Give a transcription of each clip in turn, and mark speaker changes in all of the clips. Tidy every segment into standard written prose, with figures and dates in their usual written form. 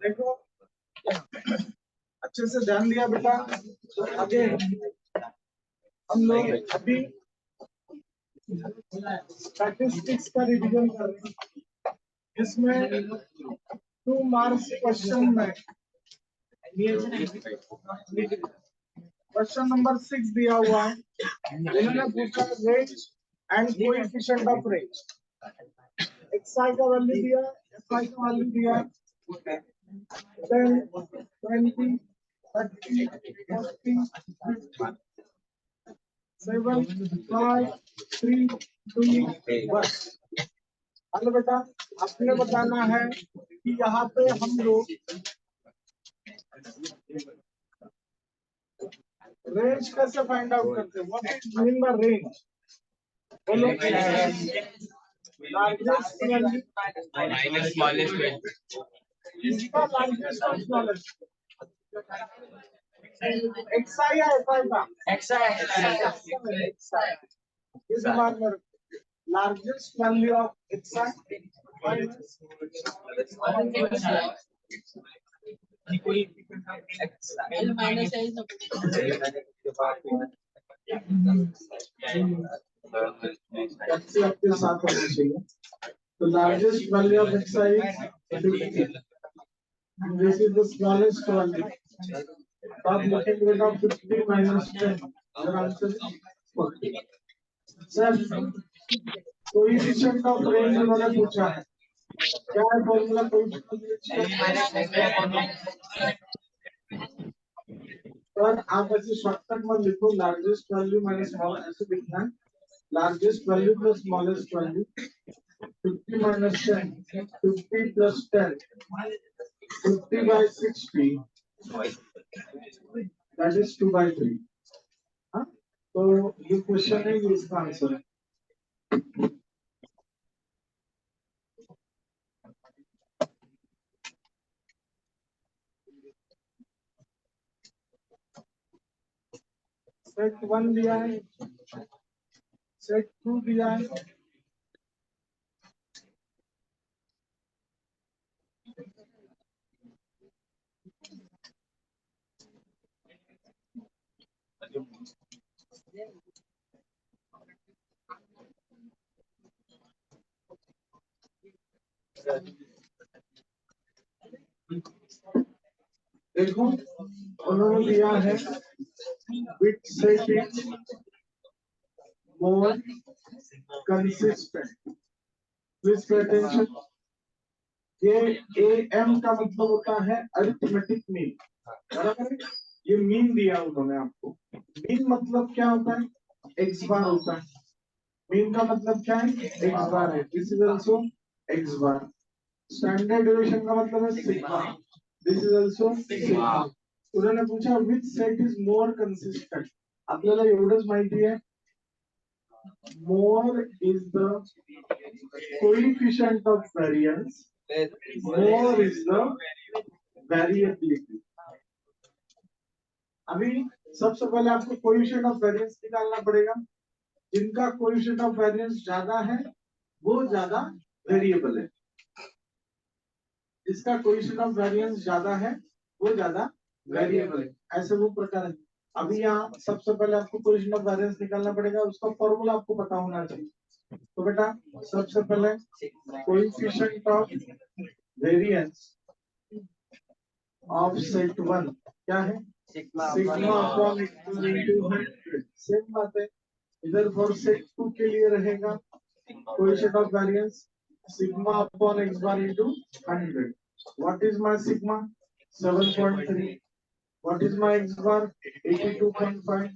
Speaker 1: देखो अच्छे से ध्यान दिया बेटा। तो आगे हम लोग अभी स्टैटिस्टिक्स का रिवीजन कर रहे हैं, इसमें 2 मार्क्स क्वेश्चन में क्वेश्चन नंबर 6 दिया हुआ है। उन्होंने पूछा range and coefficient of range. xi का वैल्यू दिया, fi का वैल्यू दिया, 10, 20, 30, 40, 50, 7, 5, 3, 2, 1। हेलो बेटा, आपने बताना है कि यहाँ पे हम लोग रेंज कैसे फाइंड आउट करते हैं। What is mean by range? बोलो। Largest value
Speaker 2: minus smallest value.
Speaker 1: इसका लार्जेस्ट और स्मॉलेस्ट xi या fi का
Speaker 2: xi
Speaker 1: ये दिमाग में रखो। Largest value of xi
Speaker 2: L minus I
Speaker 1: आपके साथ होना चाहिए। तो largest value of xi this is the smallest value. आप लिखेंगे बेटा 50 माइनस 10, अगर answer 40। Sir coefficient of range उन्होंने पूछा है, क्या है फॉर्मूला कोएफिशिएंट? पर आप ऐसे शॉर्टकट मत लिखो, लार्जेस्ट वैल्यू माइनस स्मॉल, ऐसे लिखना है largest value plus smallest value. 50 minus 10, 50 plus 10, 50 by 60, that is 2/3। हाँ, तो ये क्वेश्चन है, ये इसका आंसर है। सेट 1 दिया है, सेट 2 दिया है, देखो उन्होंने दिया है which set is more consistent. Please pay attention. ये AM का मतलब होता है अरिथमेटिक मीन, बराबर है? ये मीन दिया उन्होंने आपको। मीन मतलब क्या होता है? x बार होता है। मीन का मतलब क्या है? x बार है। This is also x bar. Standard deviation का मतलब है sigma. This is also sigma. उन्होंने पूछा विच सेट इज मोर कंसिस्टेंट। आपल्याला एवढंच माहिती आहे, more is the coefficient of variance, more is the variability. अभी सबसे पहले आपको कोएफिशिएंट ऑफ वेरिएंस निकालना पड़ेगा। जिनका कोएफिशिएंट ऑफ वेरिएंस ज्यादा है वो ज्यादा वेरिएबल है, जिसका कोएफिशिएंट ऑफ वेरिएंस ज्यादा है वो ज्यादा वेरिएबल है। ऐसे वो प्रकार है। अभी यहाँ सबसे पहले आपको कोएफिशिएंट ऑफ वेरिएंस निकालना पड़ेगा, उसका फॉर्मूला आपको पता होना चाहिए। तो बेटा सबसे पहले coefficient of variance of set 1 क्या है? Sigma upon x into 100। Same बात है इधर फॉर सेट 2 के लिए रहेगा coefficient of variance sigma upon x bar into 100। What is my sigma? 7.3। What is my x bar? 82.5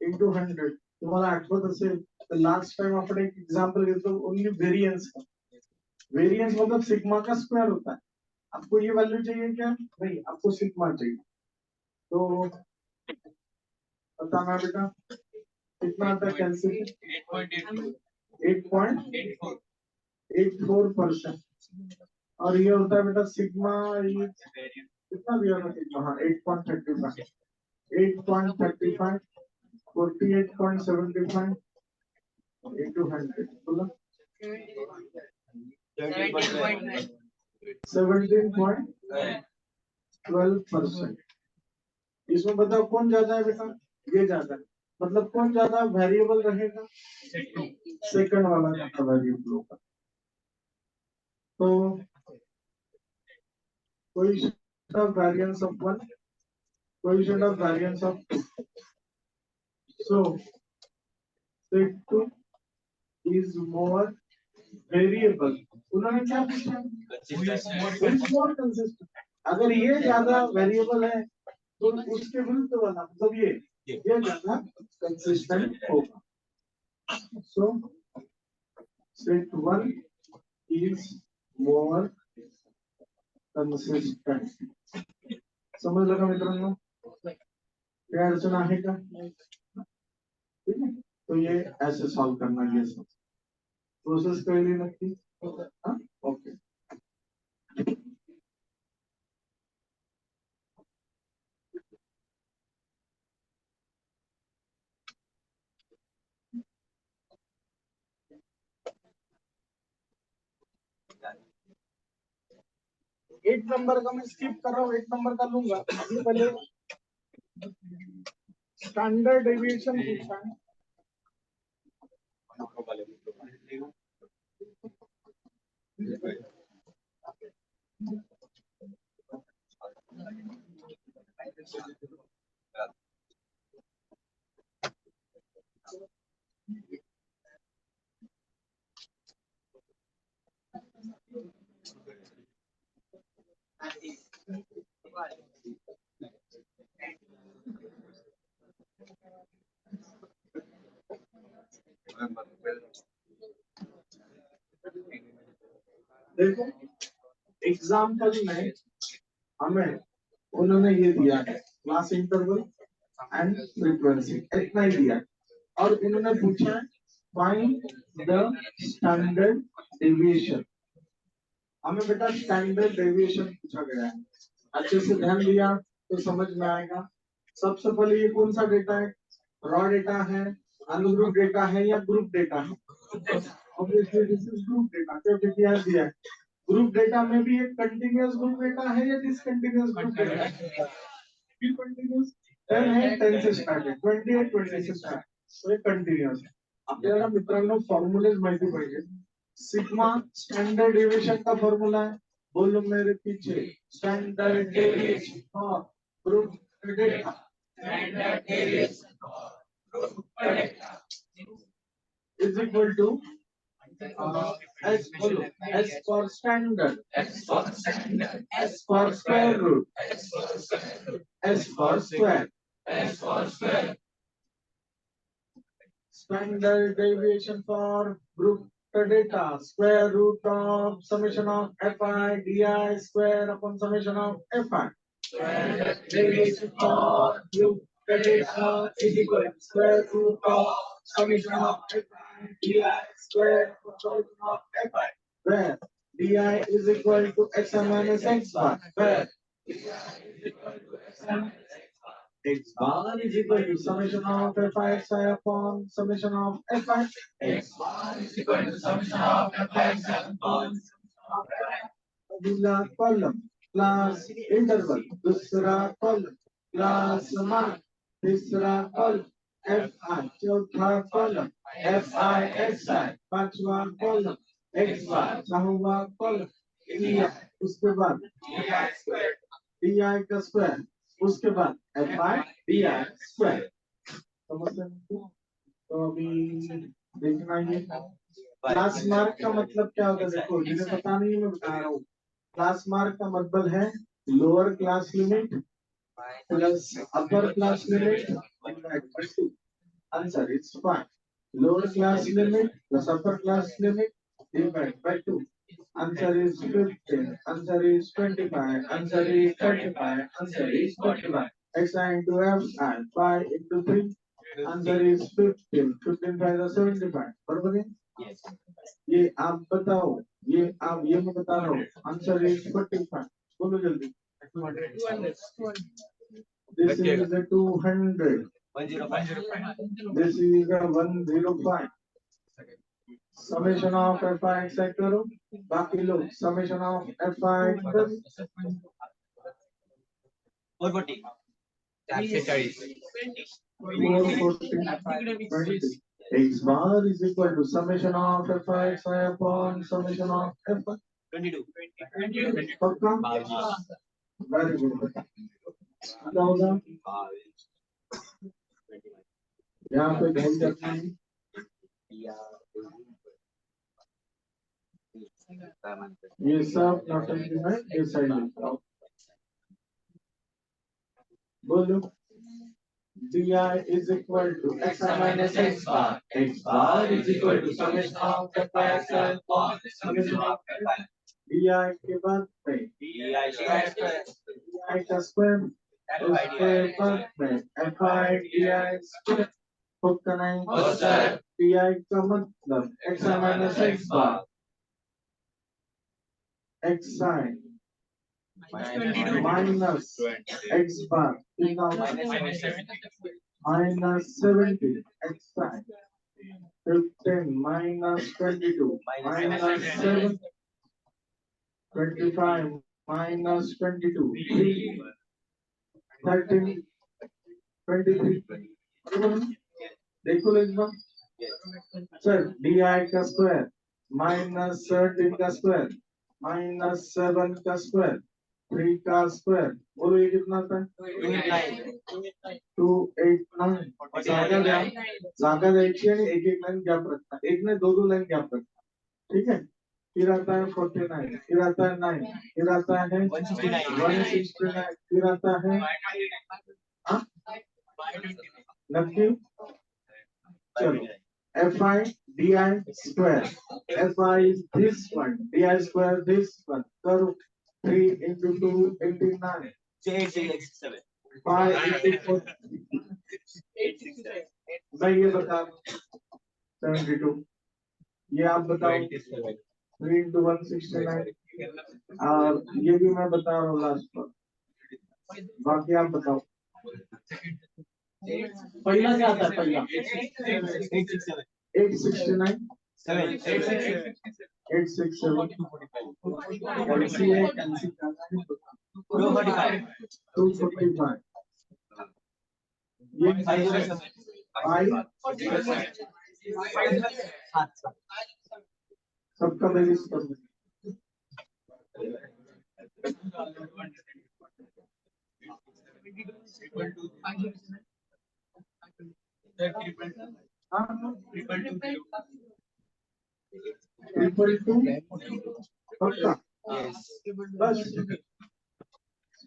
Speaker 1: into 100। तुम्हाला आठवत असेल तर लास्ट टाइम आपण एक एग्जांपल घेतो ओनली वेरिएंस का। वेरिएंस मतलब सिग्मा का स्क्वायर होता है। आपको ये वैल्यू चाहिए क्या? नहीं, आपको सिग्मा चाहिए। तो बताना बेटा कितना आता है कैलकुलेशन? 8.84%। और ये होता है बेटा सिग्मा, ये कितना दिया था सिग्मा? हाँ 8.35, 48.75 into 100। बोलो 17.12%। इसमें बताओ कौन ज्यादा है बेटा? ये ज्यादा है। मतलब कौन ज्यादा वेरिएबल रहेगा? सेकंड वाला ज्यादा वेरिएबल होगा। तो coefficient of variance of 1, coefficient of variance of 2. So set 2 is more variable. उन्होंने क्या पूछा? Which more consistent? अगर ये ज्यादा वेरिएबल है तो उसके विरुद्ध वाला मतलब ये ज्यादा कंसिस्टेंट होगा। So set 1 is more consistent. समझ लगा मित्रों? क्या अड़चन आहे का? ठीक है, तो ये ऐसे सॉल्व करना, ये सब प्रोसेस कळली नक्की? ओके। एक नंबर का मैं स्किप कर रहा हूँ, एक नंबर का लूंगा। अभी पहले स्टैंडर्ड डेविएशन पूछा है। देखो एग्जाम्पल में हमें उन्होंने ये दिया है क्लास इंटरवल एंड फ्रीक्वेंसी, इतना ही दिया है। और उन्होंने पूछा है फाइंड द स्टैंडर्ड डेविएशन। हमें बेटा स्टैंडर्ड डेविएशन पूछा गया है। अच्छे से ध्यान दिया तो समझ में आएगा। सबसे पहले ये कौन सा डेटा है? रॉ डेटा है, अनग्रुप डेटा है या ग्रुप डेटा है? Obviously this is group data, क्योंकि दिया है। ग्रुप डेटा में भी एक कंटिन्यूअस ग्रुप डेटा है या डिसकंटिन्यूअस ग्रुप डेटा है? कंटिन्यूअस 10 है, 10 से स्टार्ट है, 28 20 से स्टार्ट, तो ये कंटिन्यूअस है। आपल्याला मित्रांनो फॉर्म्युलेज माहिती पाहिजे। सिग्मा स्टैंडर्ड डेविएशन का फॉर्मूला है, बोलो मेरे पीछे। Standard deviation for group data, standard deviation for group data is equal to S for standard, S for standard, S for square root, S for square root, S for square, S for square. Standard deviation for group data, square root of summation of fi di square upon summation of fi. Standard deviation for group data is equal to square root of summation of fi di square upon summation of fi. Where di is equal to xi minus x bar. Where di is equal to xi minus x bar is equal to summation of fi xi upon summation of fi. X bar is equal to summation of fi xi upon अगला column class interval, दूसरा column class mark, तीसरा column F I, चौथा column F I x आई, पांचवा column x Y, छठवां column D I, उसके बाद D I का square, उसके बाद F I D I square. समझते हैं? तो अभी देखना ये क्लास मार्क का मतलब क्या होता है। देखो जिन्हें पता नहीं मैं बता रहा हूँ। क्लास मार्क का मतलब है lower class limit plus upper class limit. Answer is 5। Lower class limit plus upper class limit divide by 2। Answer is 15, answer is 25, answer is 35, answer is 45। xi into f and 5 into 3, answer is 15, 15 by 75। बराबर है? ये आप बताओ, ये आप ये मैं बता रहा हूँ। Answer is 45। बोलो जल्दी। 200। This is a 200. 105. This is a 105. Summation of F I x करो, बाकी लोग summation of F I x 440 x bar is equal to summation of f I x I upon summation of f I.
Speaker 2: 22.
Speaker 1: पक्का? Very good. क्या होगा? यहाँ पे ध्यान रखना है। ये सब नोटेशन में ये साइड लिखा हो। बोलो। di is equal to xi minus x bar. X bar is equal to summation of f I x I upon summation of f I. di के बाद में di का स्क्वायर उसके बाद में f I di स्क्वायर होता नहीं di का मतलब xi minus x bar xi minus x bar minus 70 xi 15 minus 22 minus 7 25 minus 22 13 23 देखो एक बार सर di का स्क्वायर minus 13 का स्क्वायर minus 7 का स्क्वायर 3 का स्क्वायर बोलो ये कितना था 289 ज्यादा देखिए नहीं एक एक लाइन गैप रखना एक ने दो लाइन गैप रखना ठीक है फिर आता है 49 फिर आता है 9 फिर आता है 169 फिर आता है नब्बे चलो f I di square f I is this one di square this one करो 3 into 2 89 5 into 4 मैं ये बता 72 ये आप बताओ 3 into 169 और ये भी मैं बता रहा हूँ लास्ट पर बाकी आप बताओ पहला क्या आता है पहला 869 245 ये सबका बैलेंस कर दो ट्रिपल टू पक्का बस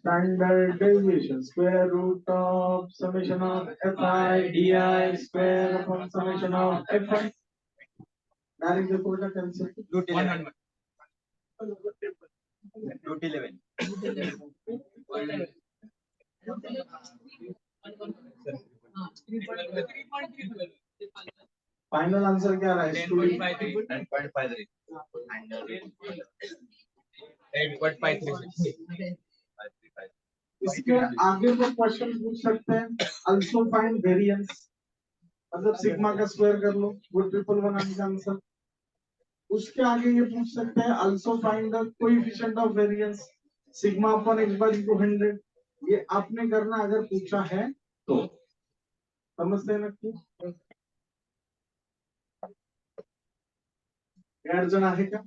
Speaker 1: standard deviation square root of summation of fi di square upon summation of fi direct the quota cancel root 11 final answer क्या रहा है 10.53 इसके आगे को क्वेश्चन पूछ सकते हैं अल्सो फाइंड वेरिएंस मतलब सिग्मा का स्क्वायर कर लो वो 111 का आंसर उसके आगे ये पूछ सकते हैं also find the coefficient of variance sigma upon x bar equal 100 ये आपने करना अगर पूछा है तो समझते हैं ना कि अडचण आहे का